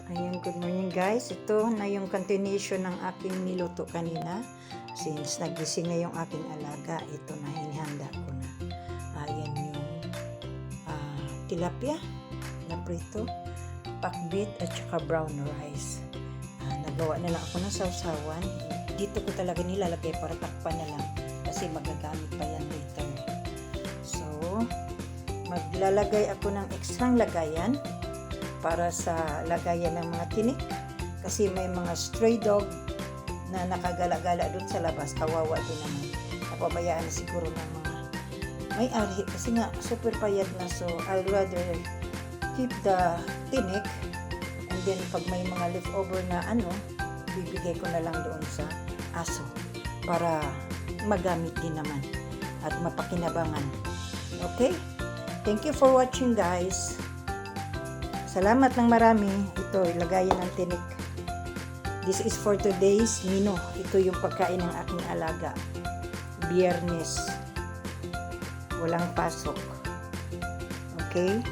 Ayan, good morning guys. Ito na yung continuation ng aking niluto kanina. Since nagising na yung aking alaga, ito na hinihanda ko na. Ayan yung tilapia na prito, pakbit at saka brown rice. Nagawa na lang ako ng sausawan. Dito ko talaga nilalagay para takpan na lang kasi magagamit pa yan later. So, maglalagay ako ng ekstrang lagayan para sa lagayan ng mga tinik kasi may mga stray dog na nakagala-gala doon sa labas, kawawa din naman, napabayaan na siguro ng mga may-ari kasi nga super payat na. So I'll rather keep the tinik and then pag may mga leftover na bibigay ko na lang doon sa aso para magamit din naman at mapakinabangan. Okay, thank you for watching guys. Salamat ng marami. Ito, ilagayan ng tinik. This is for today's menu. Ito yung pagkain ng aking alaga. Biyernes. Walang pasok. Okay?